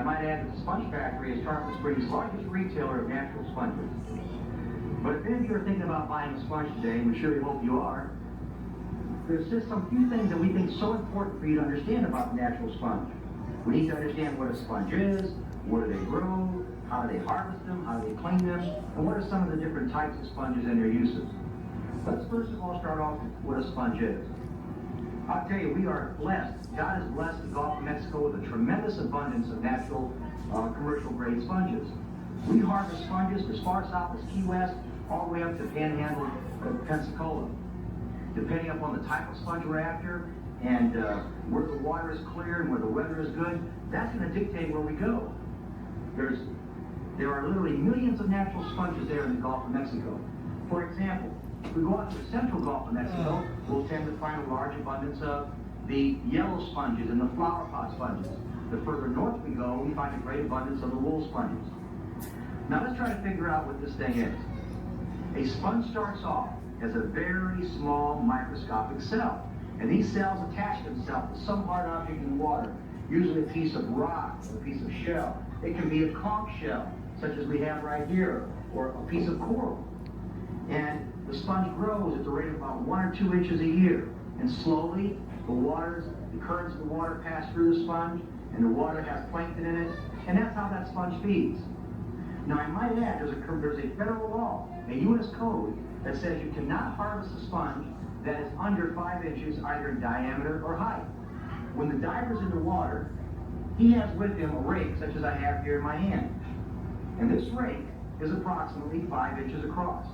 I might add that the Sponge Factory is Tarpon Springs' largest retailer of natural sponges. But if any of you are thinking about buying a sponge today, and we surely hope you are, there's just some few things that we think are so important for you to understand about the natural sponge. We need to understand what a sponge is, where do they grow, how do they harvest them, how do they clean them, and what are some of the different types of sponges and their uses. Let's first of all start off with what a sponge is. I'll tell you, we are blessed. God has blessed the Gulf of Mexico with a tremendous abundance of natural commercial grade sponges. We harvest sponges as far south as Key West, all the way up to Panhandle of Pensacola. Depending upon the type of sponge we're after and where the water is clear and where the weather is good, that's going to dictate where we go. There are literally millions of natural sponges there in the Gulf of Mexico. For example, if we go out to the central Gulf of Mexico, we'll tend to find a large abundance of the yellow sponges and the flower pot sponges. The further north we go, we find a great abundance of the wool sponges. Now let's try to figure out what this thing is. A sponge starts off as a very small microscopic cell. And these cells attach themselves to some hard object in the water, usually a piece of rock or a piece of shell. It can be a conch shell, such as we have right here, or a piece of coral. And the sponge grows at the rate of about 1 or 2 inches a year. And slowly, the currents of the water pass through the sponge, and the water has plankton in it, and that's how that sponge feeds. Now, I might add, there's a federal law, a U.S. code, that says you cannot harvest a sponge that is under 5 inches, either in diameter or height. When the diver's in the water, he has with him a rake, such as I have here in my hand. And this rake is approximately 5 inches across.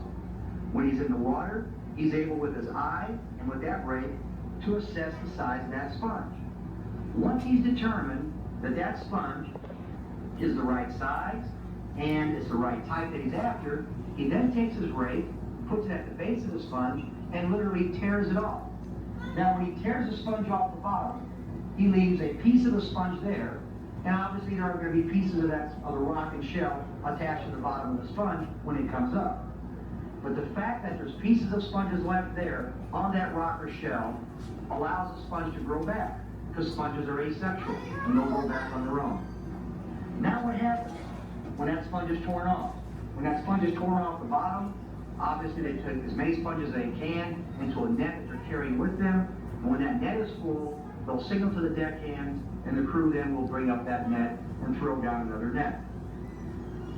When he's in the water, he's able with his eye and with that rake to assess the size of that sponge. Once he's determined that that sponge is the right size and it's the right type that he's after, he then takes his rake, puts it at the base of the sponge, and literally tears it off. Now, when he tears the sponge off the bottom, he leaves a piece of the sponge there, and obviously there are going to be pieces of the rock and shell attached to the bottom of the sponge when it comes up. But the fact that there's pieces of sponges left there on that rock or shell allows the sponge to grow back, because sponges are asexual and they'll grow back on their own. Now what happens when that sponge is torn off? When that sponge is torn off the bottom, obviously they take as many sponges as they can into a net that they're carrying with them, and when that net is full, they'll signal to the deckhands, and the crew then will bring up that net and throw down another net.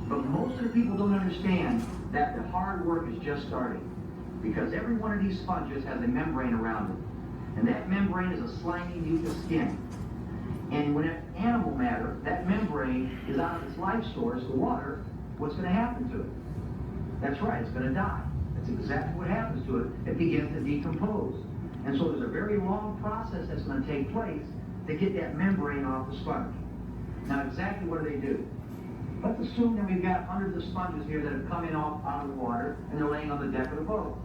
But most of the people don't understand that the hard work is just starting, because every one of these sponges has a membrane around it, and that membrane is a slimy mucus skin. And when it's animal matter, that membrane is out of its life source, the water, what's going to happen to it? That's right, it's going to die. That's exactly what happens to it. It begins to decompose. And so there's a very long process that's going to take place to get that membrane off the sponge. Now, exactly what do? Let's assume that we've got hundreds of sponges here that have come in out of the water, and they're laying on the deck of the boat.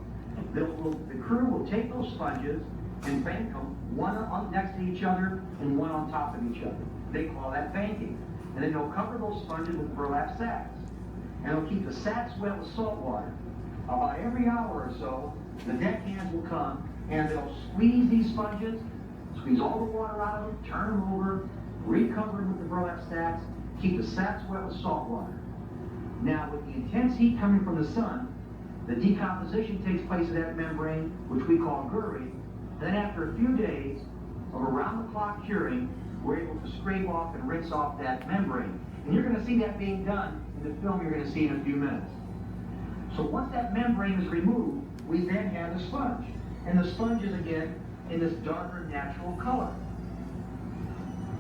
The crew will take those sponges and bank them, one next to each other and one on top of each other. They call that banking. And then they'll cover those sponges with burlap sacks. And they'll keep the sacks wet with salt water. About every hour or so, the deckhands will come and they'll squeeze these sponges, squeeze all the water out of them, turn them over, recover them with the burlap sacks, keep the sacks wet with salt water. Now, with the intense heat coming from the sun, the decomposition takes place of that membrane, which we call gurry. Then after a few days of around-the-clock curing, we're able to scrape off and rinse off that membrane. And you're going to see that being done in the film you're going to see in a few minutes. So once that membrane is removed, we then have the sponge. And the sponge is, again, in this darker natural color.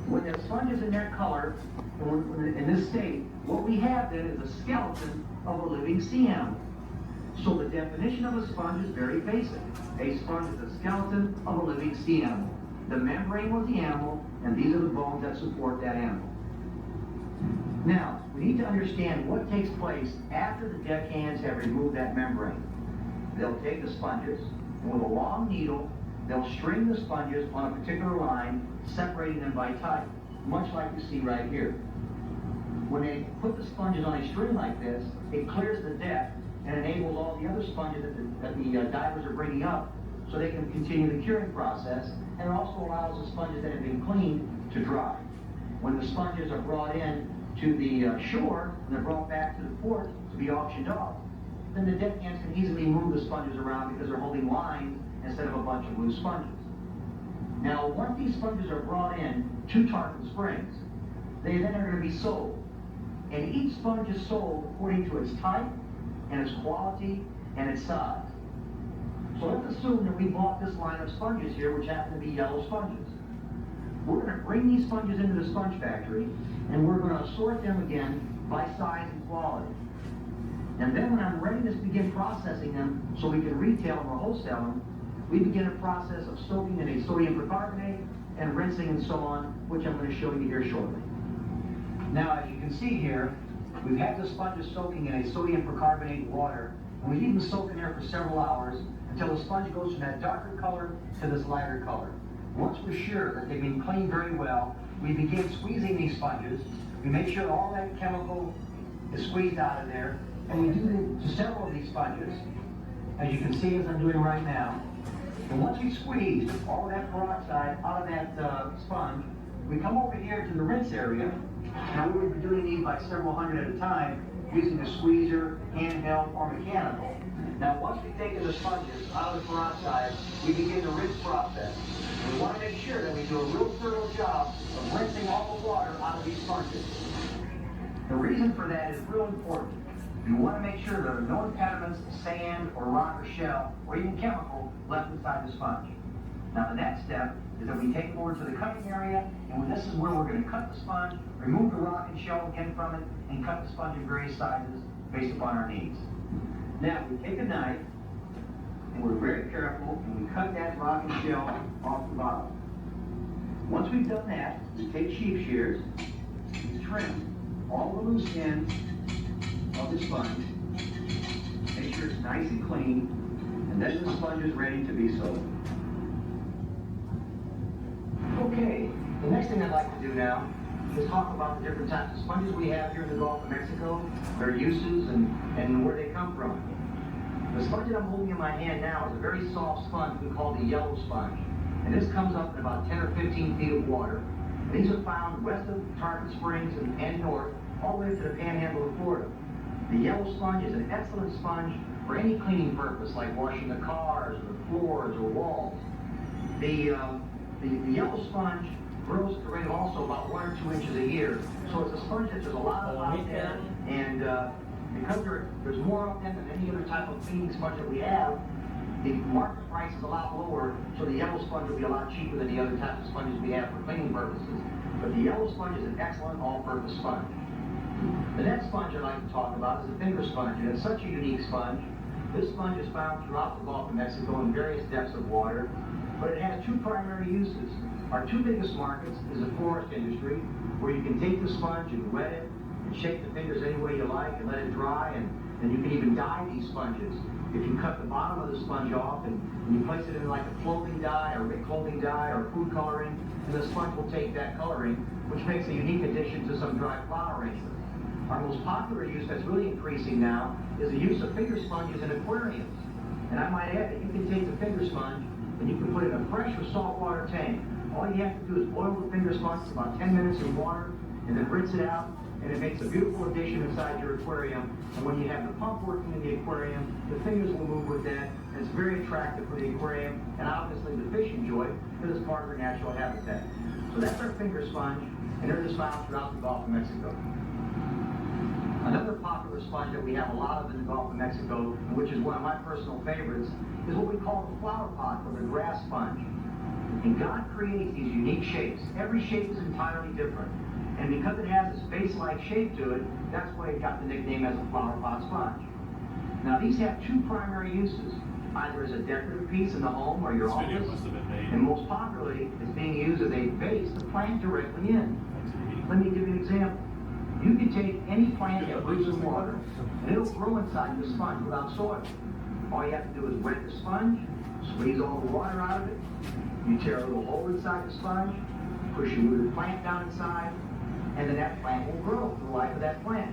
When that sponge is in that color, in this state, what we have then is a skeleton of a living sea animal. So the definition of a sponge is very basic. A sponge is a skeleton of a living sea animal. The membrane was the animal, and these are the bones that support that animal. Now, we need to understand what takes place after the deckhands have removed that membrane. They'll take the sponges, and with a long needle, they'll string the sponges on a particular line, separating them by type, much like you see right here. When they put the sponges on a string like this, it clears the deck and enables all the other sponges that the divers are bringing up so they can continue the curing process, and it also allows the sponges that have been cleaned to dry. when the sponges are brought in to the shore, and they're brought back to the port to be auctioned off, then the deckhands can easily move the sponges around because they're holding lines instead of a bunch of loose sponges. Now, once these sponges are brought in to Tarpon Springs, they then are going to be sold. And each sponge is sold according to its type, and its quality, and its size. So let's assume that we bought this line of sponges here, which happen to be yellow sponges. We're going to bring these sponges into the sponge factory, and we're going to sort them again by size and quality. And then when I'm ready to begin processing them so we can retail them or wholesale them, we begin a process of soaking in a sodium percarbonate and rinsing and so on, which I'm going to show you here shortly. Now, as you can see here, we've had the sponges soaking in a sodium percarbonate water, and we leave them soak in there for several hours until the sponge goes from that darker color to this lighter color. Once we're sure that they've been cleaned very well, we begin squeezing these sponges. We make sure all that chemical is squeezed out of there, and we do it to several of these sponges, as you can see as I'm doing right now. And once we squeeze all of that peroxide out of that sponge, we come over here to the rinse area. Now we would be doing these by several hundred at a time using a squeezer, handheld, or mechanical. Now once we've taken the sponges out of the peroxide, we begin the rinse process. We want to make sure that we do a real thorough job of rinsing all the water out of these sponges. The reason for that is real important. We want to make sure there are no impediments, sand, or rock, or shell, or even chemical left inside the sponge. Now the next step is that we take it over to the cutting area, and this is where we're going to cut the sponge, remove the rock and shell again from it, and cut the sponge in various sizes based upon our needs. Now we take a knife, and we're very careful, and we cut that rock and shell off the bottom. Once we've done that, we take sheep shears, we trim all the loose ends of the sponge, make sure it's nice and clean, and then the sponge is ready to be sold. Okay, the next thing I'd like to do now is talk about the different types of sponges we have here in the Gulf of Mexico, their uses, and where they come from. The sponge that I'm holding in my hand now is a very soft sponge we call the yellow sponge. And this comes up in about 10 or 15 feet of water. And these are found west of Tarpon Springs and north, all the way to the panhandle of Florida. The yellow sponge is an excellent sponge for any cleaning purpose, like washing the cars, or the floors, or walls. The yellow sponge grows at the rate of also about 1 or 2 inches a year. So it's a sponge that there's a lot of out there, and because there's more of them than any other type of cleaning sponge that we have, the market price is a lot lower, so the yellow sponge will be a lot cheaper than the other types of sponges we have for cleaning purposes. But the yellow sponge is an excellent all-purpose sponge. The next sponge I'd like to talk about is the finger sponge, and it's such a unique sponge. This sponge is found throughout the Gulf of Mexico in various depths of water, but it has 2 primary uses. Our 2 biggest markets is the forest industry, where you can take the sponge and wet it, and shake the fingers any way you like, and let it dry, and you can even dye these sponges. If you cut the bottom of the sponge off and you place it in like a clothing dye or clothing dye or food coloring, and the sponge will take that coloring, which makes a unique addition to some dry flower arrangements. Our most popular use that's really increasing now is the use of finger sponges in aquariums. And I might add that you can take the finger sponge and you can put it in a fresh or saltwater tank. All you have to do is boil the finger sponge for about 10 minutes in water and then rinse it out, and it makes a beautiful addition inside your aquarium. And when you have the pump working in the aquarium, the fingers will move with that, and it's very attractive for the aquarium, and obviously the fish enjoy it because it's part of their natural habitat. So that's our finger sponge, and they're just found throughout the Gulf of Mexico. Another popular sponge that we have a lot of in the Gulf of Mexico, which is one of my personal favorites, is what we call the flower pot, or the grass sponge. And God creates these unique shapes. Every shape is entirely different. And because it has this face-like shape to it, that's why it got the nickname as a flower pot sponge. Now these have 2 primary uses, either as a decorative piece in the home or your office, and most popularly it's being used as a vase to plant directly in. Let me give you an example. You can take any plant that lives in water, and it'll grow inside the sponge without soil. All you have to do is wet the sponge, squeeze all the water out of it, you tear a little hole inside the sponge, push your rooted plant down inside, and then that plant will grow for the life of that plant.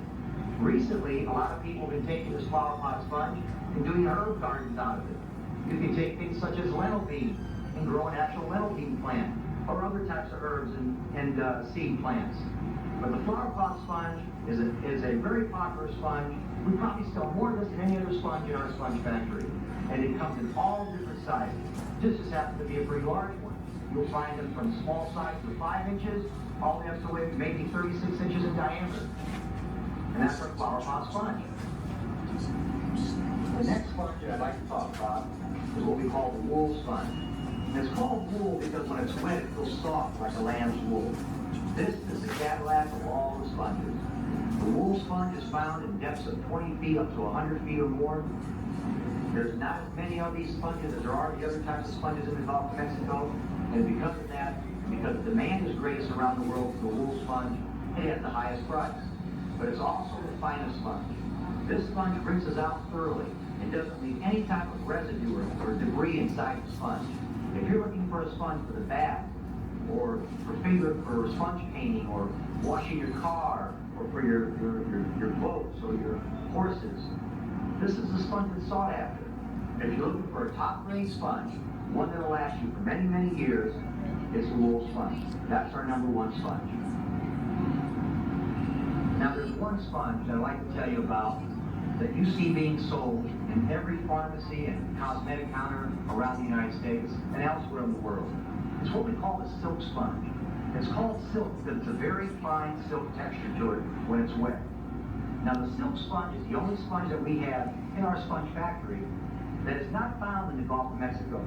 Recently, a lot of people have been taking this flower pot sponge and doing herb gardens out of it. You can take things such as lentil bean and grow an actual lentil bean plant. or other types of herbs and seed plants. But the flower pot sponge is a very popular sponge. We probably sell more of this than any other sponge in our sponge factory. And it comes in all different sizes. This just happens to be a pretty large one. You'll find them from small size to 5 inches, all the way up to maybe 36 inches in diameter. And that's our flower pot sponge. The next sponge that I'd like to talk about is what we call the wool sponge. And it's called wool because when it's wet, it feels soft like a lamb's wool. This is the Cadillac of all the sponges. The wool sponge is found in depths of 20 feet up to 100 feet or more. There's not as many of these sponges as there are the other types of sponges in the Gulf of Mexico. And because of that, because the demand is greatest around the world for the wool sponge, it has the highest price. But it's also the finest sponge. This sponge rinses out thoroughly and doesn't leave any type of residue or debris inside the sponge. If you're looking for a sponge for the bath, or for sponge painting, or washing your car, or for your boats or your horses, this is the sponge that's sought after. If you're looking for a top-grade sponge, one that will last you for many, many years, it's the wool sponge. That's our #1 sponge. Now there's one sponge that I'd like to tell you about that you see being sold in every pharmacy and cosmetic counter around the United States and elsewhere in the world. It's what we call the silk sponge. It's called silk because it's a very fine silk texture to it when it's wet. Now the silk sponge is the only sponge that we have in our sponge factory that is not found in the Gulf of Mexico.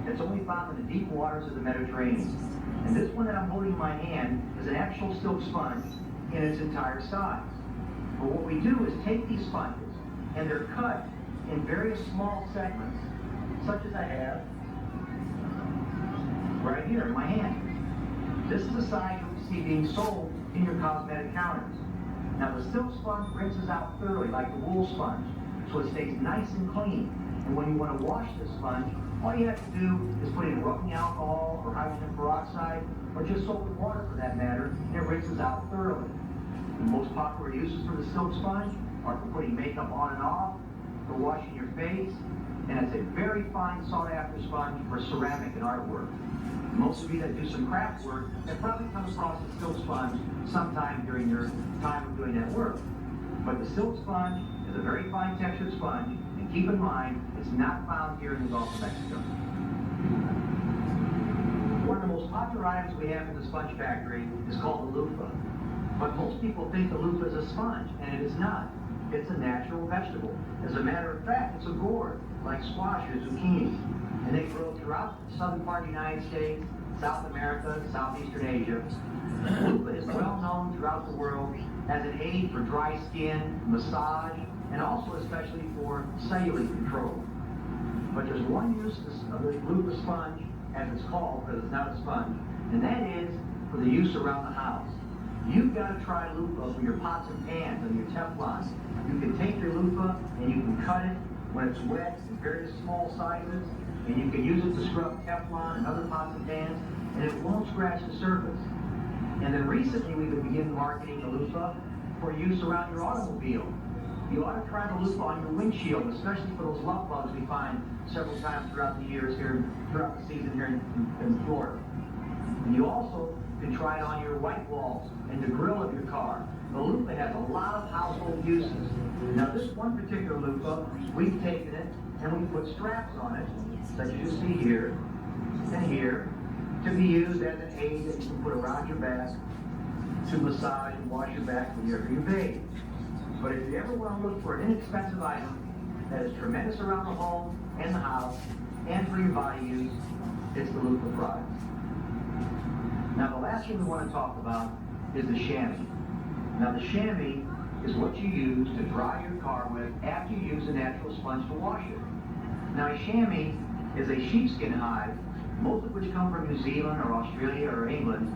It's only found in the deep waters of the Mediterranean. And this one that I'm holding in my hand is an actual silk sponge in its entire size. But what we do is take these sponges and they're cut in various small segments, such as I have right here in my hand. This is the size you see being sold in your cosmetic counters. Now the silk sponge rinses out thoroughly like the wool sponge, so it stays nice and clean. And when you want to wash this sponge, all you have to do is put in rubbing alcohol or hydrogen peroxide, or just soap and water for that matter, and it rinses out thoroughly. The most popular uses for the silk sponge are for putting makeup on and off, for washing your face, and it's a very fine sought-after sponge for ceramic and artwork. Most of you that do some craft work have probably come across the silk sponge sometime during your time of doing that work. But the silk sponge is a very fine textured sponge, and keep in mind, it's not found here in the Gulf of Mexico. One of the most popular items we have in the sponge factory is called the loofah. But most people think the loofah is a sponge, and it is not. It's a natural vegetable. As a matter of fact, it's a gourd, like squash or zucchini. And they grow throughout the southern part of the United States, South America, Southeastern Asia. Loofah is well known throughout the world as an aid for dry skin, massage, and also especially for cellulite control. But there's one use of the loofah sponge, as it's called, because it's not a sponge, and that is for the use around the house. You've got to try loofah for your pots and pans and your Teflon. You can take your loofah and you can cut it when it's wet in various small sizes, and you can use it to scrub Teflon and other pots and pans, and it won't scratch the surface. And then recently we've been beginning marketing the loofah for use around your automobile. You ought to try the loofah on your windshield, especially for those love bugs we find several times throughout the years here, throughout the season here in Florida. And you also can try it on your white walls and the grill of your car. The loofah has a lot of household uses. Now this one particular loofah, we've taken it and we put straps on it, such as you see here and here, to be used as an aid that you can put around your back to massage and wash your back whenever you bathe. But if you ever want to look for an inexpensive item that is tremendous around the home and the house and for your body use, it's the loofah product. Now the last thing we want to talk about is the chamois. Now the chamois is what you use to dry your car with after you use a natural sponge to wash it. Now a chamois is a sheepskin hide, most of which come from New Zealand or Australia or England,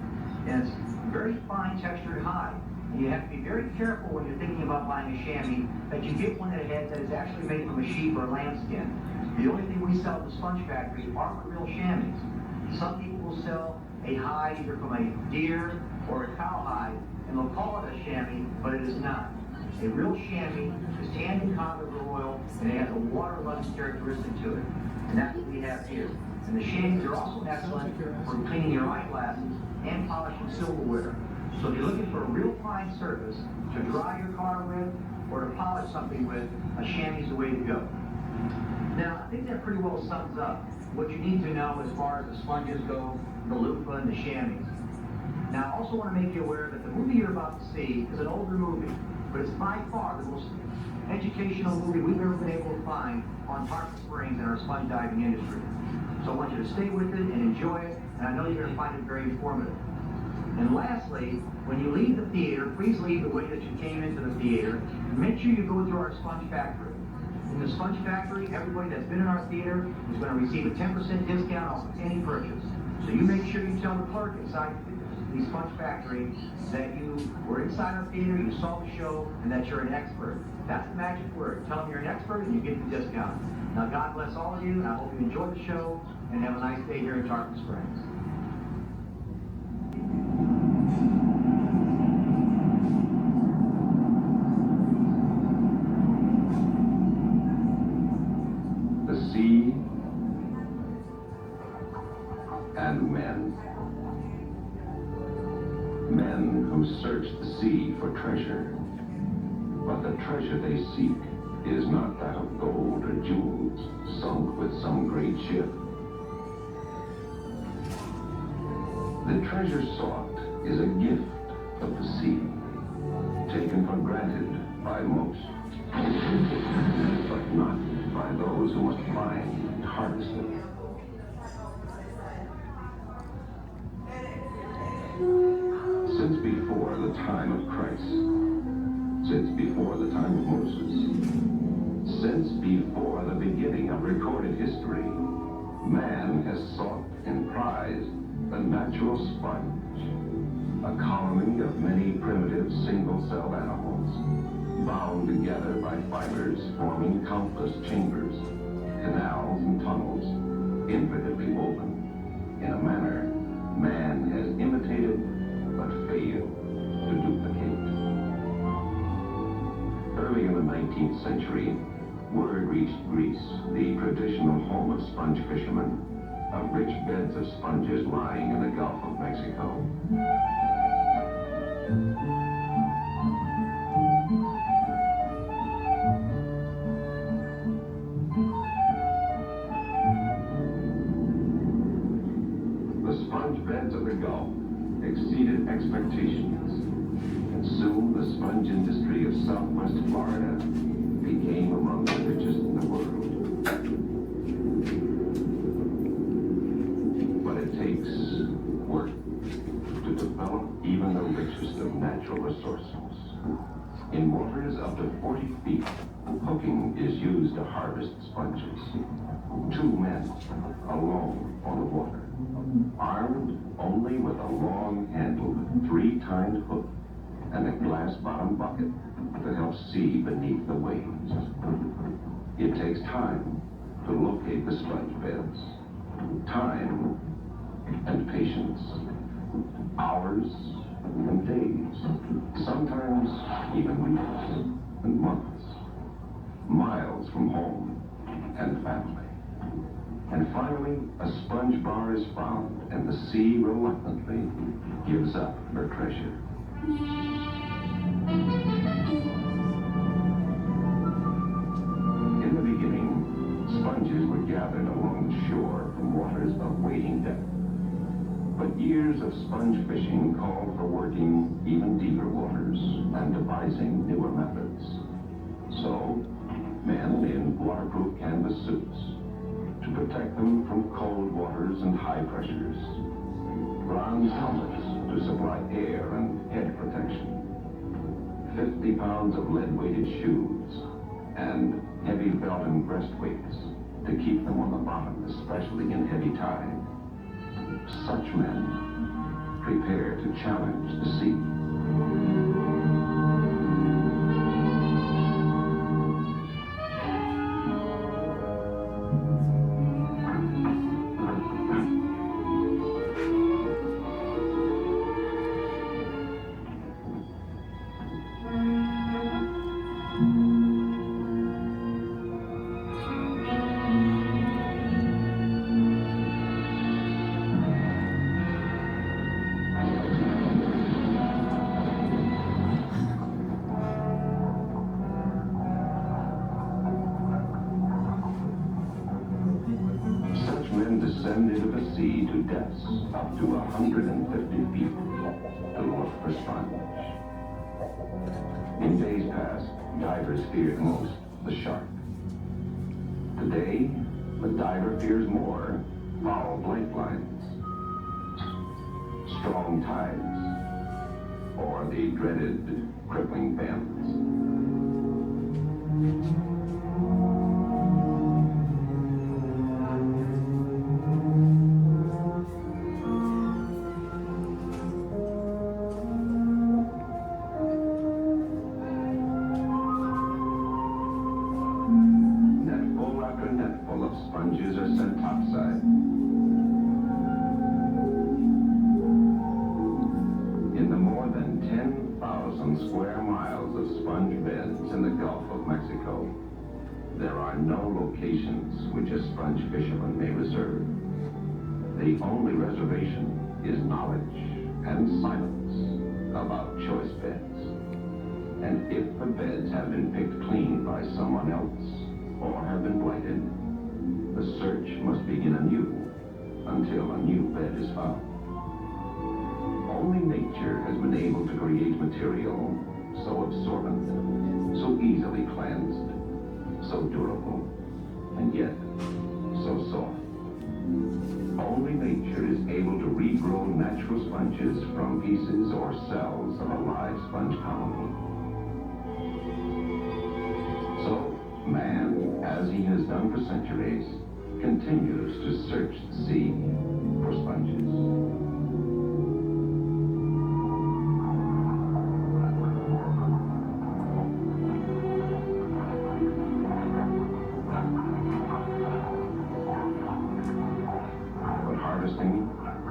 and it's very fine textured hide. And you have to be very careful when you're thinking about buying a chamois that you get one that is actually made from a sheep or lamb skin. The only thing we sell at the sponge factory aren't real chamois. Some people will sell a hide either from a deer or a cowhide, and they'll call it a chamois, but it is not. A real chamois is tanned in cod liver oil, and it has a water-loving characteristic to it. and that's what we have here. And the chamois are also excellent for cleaning your eyeglasses and polishing silverware. So if you're looking for a real fine surface to dry your car with or to polish something with, a chamois is the way to go. Now, I think that pretty well sums up what you need to know as far as the sponges go, the loofah, and the chamois. Now, I also want to make you aware that the movie you're about to see is an older movie, but it's by far the most educational movie we've ever been able to find on Tarpon Springs and our sponge diving industry. So I want you to stay with it and enjoy it, and I know you're going to find it very informative. And lastly, when you leave the theater, please leave the way that you came into the theater. Make sure you go through our sponge factory. In the sponge factory, everybody that's been in our theater is going to receive a 10% discount off of any purchase. So you make sure you tell the clerk inside the sponge factory that you were inside our theater, you saw the show, and that you're an expert. That's the magic word. Tell them you're an expert and you get the discount. Now, God bless all of you, and I hope you enjoy the show and have a nice day here in Tarpon Springs. The sea and men. Men who search the sea for treasure. But the treasure they seek is not that of gold or jewels sunk with some great ship. The treasure sought is a gift of the sea, taken for granted by most, but not by those who must find and harvest it. Since before the time of Christ, since before the time of Moses, since before the beginning of recorded history, man has sought and prized the natural sponge, a colony of many primitive single-celled animals, bound together by fibers forming countless chambers, canals and tunnels, intricately woven, in a manner man has imitated but failed to duplicate. Early in the 19th century, word reached Greece, the traditional home of sponge fishermen, of rich beds of sponges lying in the Gulf of Mexico. The sponge beds of the Gulf exceeded expectations, and soon the sponge industry of Southwest Florida became among the richest in the world. But it takes work to develop even the richest of natural resources. In waters up to 40 feet, hooking is used to harvest sponges. 2 men, alone on the water, armed only with a long-handled, 3-tined hook and a glass-bottom bucket to help see beneath the waves. It takes time to locate the sponge beds. Time and patience. Hours and days. Sometimes even weeks and months. Miles from home and family. And finally, a sponge bar is found, and the sea reluctantly gives up her treasure. In the beginning, sponges were gathered along the shore from waters of wading depth. But years of sponge fishing called for working even deeper waters and devising newer methods. So, men in waterproof canvas suits to protect them from cold waters and high pressures. Bronze helmets to supply air and head protection. 50 pounds of lead-weighted shoes and heavy belt and breastweights to keep them on the bottom, especially in heavy tide. Such men prepare to challenge the sea. descend into the sea to depths up to 150 feet to look for sponge. In days past, divers feared most the shark. Today, the diver fears more foul lifelines, strong tides, or the dreaded crippling bends. Netful after netful of sponges are sent topside. In the more than 10,000 square miles of sponge beds in the Gulf of Mexico, there are no locations which a sponge fisherman may reserve. The only reservation is knowledge and silence about choice beds. And if the beds have been picked clean by someone else or have been blighted, the search must begin anew until a new bed is found. Only nature has been able to create material so absorbent, so easily cleansed, so durable, and yet so soft. Only nature is able to regrow natural sponges from pieces or cells of a live sponge colony. So, man, as he has done for centuries, continues to search the sea for sponges. Harvesting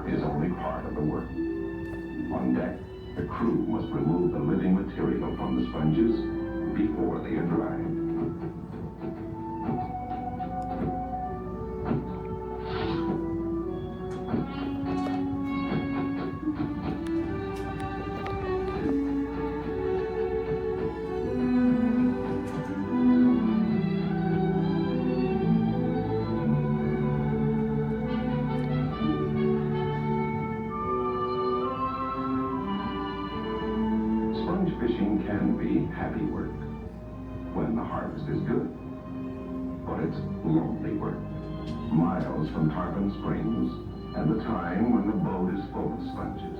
is only part of the work. On deck, the crew must remove the living material from the sponges before they are dried. Sponge fishing can be happy work when the harvest is good, but it's lonely work. Miles from Tarpon Springs and the time when the boat is full of sponges.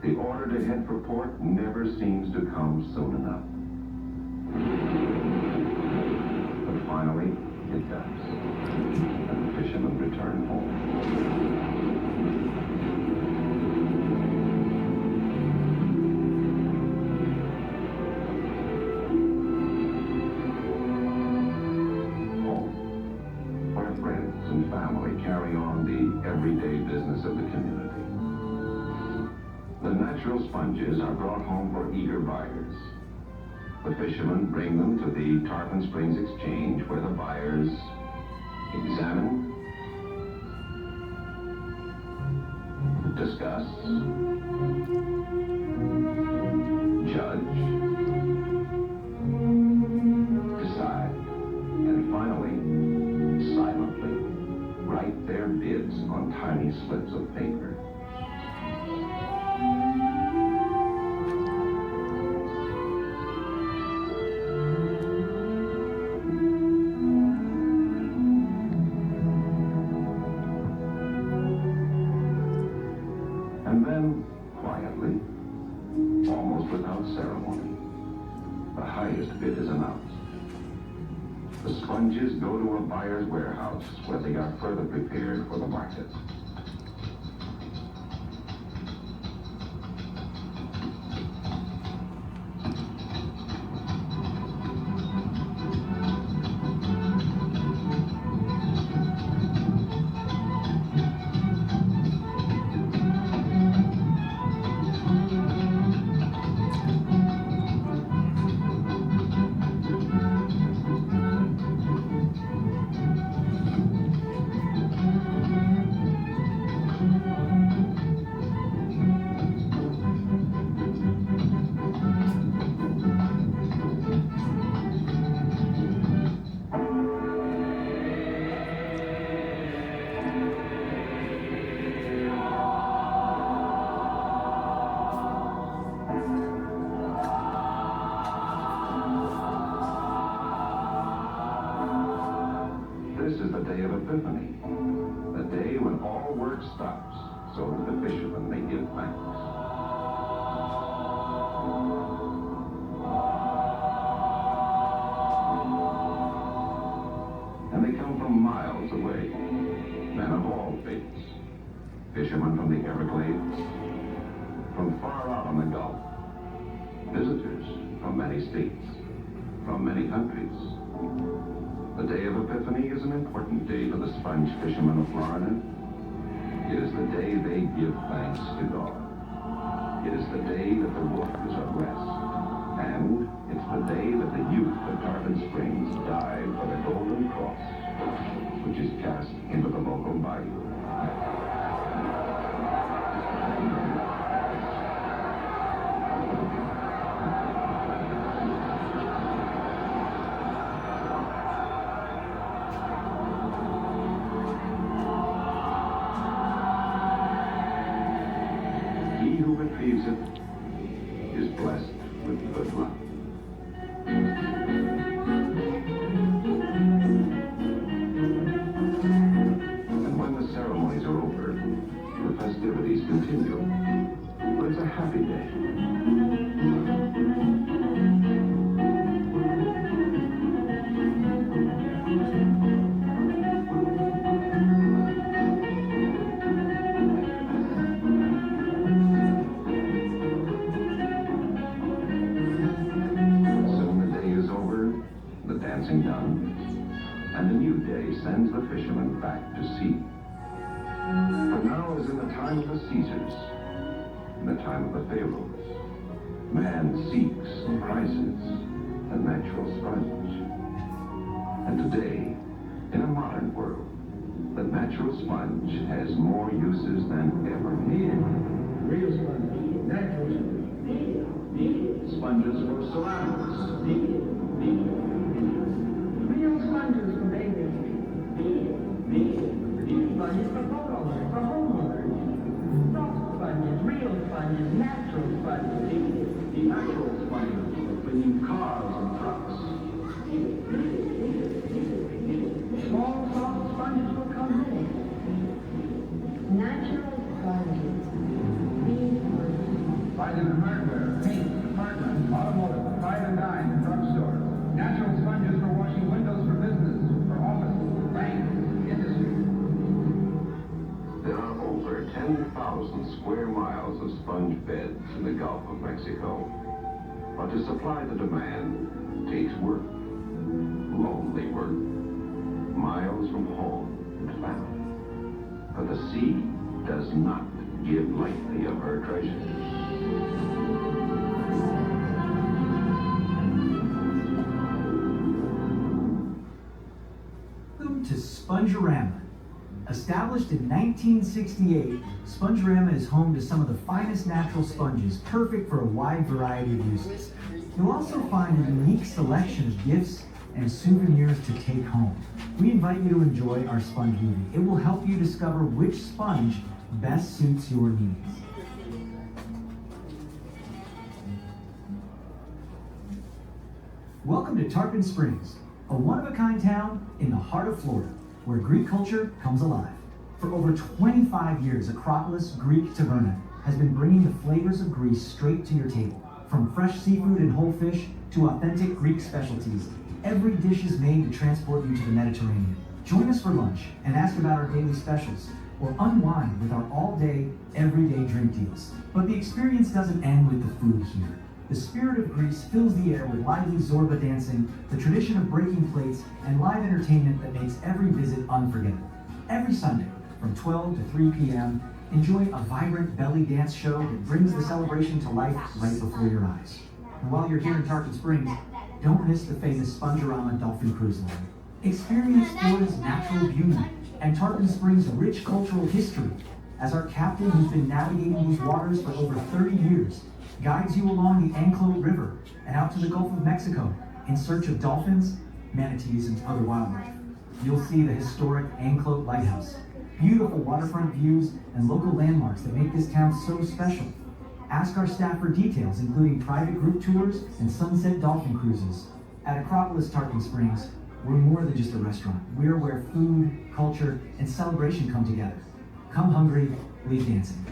The order to head for port never seems to come soon enough. But finally, it does, and the fishermen return home. Friends and family carry on the everyday business of the community. The natural sponges are brought home for eager buyers. The fishermen bring them to the Tarpon Springs Exchange, where the buyers examine, discuss, judge, decide, and finally, silently write their bids on tiny slips of paper. And then, quietly, almost without ceremony, the highest bid is announced. The sponges go to a buyer's warehouse where they are further prepared for the market. stops so that the fishermen may give thanks. And they come from miles away, men of all faiths, fishermen from the Everglades, from far out on the Gulf, visitors from many states, from many countries. The day of Epiphany is an important day to the sponge fishermen of Florida. It is the day they give thanks to God. It is the day that the waters are rest. And it's the day that the youth of Tarpon Springs dive for the Golden Cross, which is cast into the local bayou. He who retrieves it is blessed with good luck. And when the ceremonies are over, the festivities continue. But it's a happy day. Dancing done, and the new day sends the fishermen back to sea. For now is in the time of the Caesars, in the time of the Pharaohs. Man seeks and prizes the natural sponge. And today, in a modern world, the natural sponge has more uses than ever. Real sponge, natural sponge. Sponges for ceramics. Real sponges for babies. Sponges for homeowners. Soft sponges, real sponges, natural sponges. Natural sponges for cleaning cars and trucks. Small soft sponges for cosmetics. Natural sponges. Find them in hardware, paint, apartments, automotive, pride and dine, and drugstores. Natural sponges for washing windows for business, for office, banks, industry. There are over 10,000 square miles of sponge beds in the Gulf of Mexico. But to supply the demand takes work, lonely work, miles from home and family. But the sea does not give lightly of her treasures. Welcome to Spongerama. Established in 1968, Spongerama is home to some of the finest natural sponges, perfect for a wide variety of uses. You'll also find a unique selection of gifts and souvenirs to take home. We invite you to enjoy our sponge movie. It will help you discover which sponge best suits your needs. Welcome to Tarpon Springs, a one-of-a-kind town in the heart of Florida, where Greek culture comes alive. For over 25 years, Acropolis Greek Taverna has been bringing the flavors of Greece straight to your table. From fresh seafood and whole fish to authentic Greek specialties, every dish is made to transport you to the Mediterranean. Join us for lunch and ask about our daily specials, or unwind with our all-day, everyday drink deals. But the experience doesn't end with the food here. The spirit of Greece fills the air with lively Zorba dancing, the tradition of breaking plates, and live entertainment that makes every visit unforgettable. Every Sunday, from 12 to 3 p.m., enjoy a vibrant belly dance show that brings the celebration to life right before your eyes. And while you're here in Tarpon Springs, don't miss the famous Spongerama Dolphin Cruise Line. Experience Florida's natural beauty and Tarpon Springs' rich cultural history as our captain, who's been navigating these waters for over 30 years, guides you along the Anclote River and out to the Gulf of Mexico in search of dolphins, manatees, and other wildlife. You'll see the historic Anclote Lighthouse, beautiful waterfront views, and local landmarks that make this town so special. Ask our staff for details, including private group tours and sunset dolphin cruises. At Acropolis Tarpon Springs, we're more than just a restaurant. We're where food, culture, and celebration come together. Come hungry, leave dancing.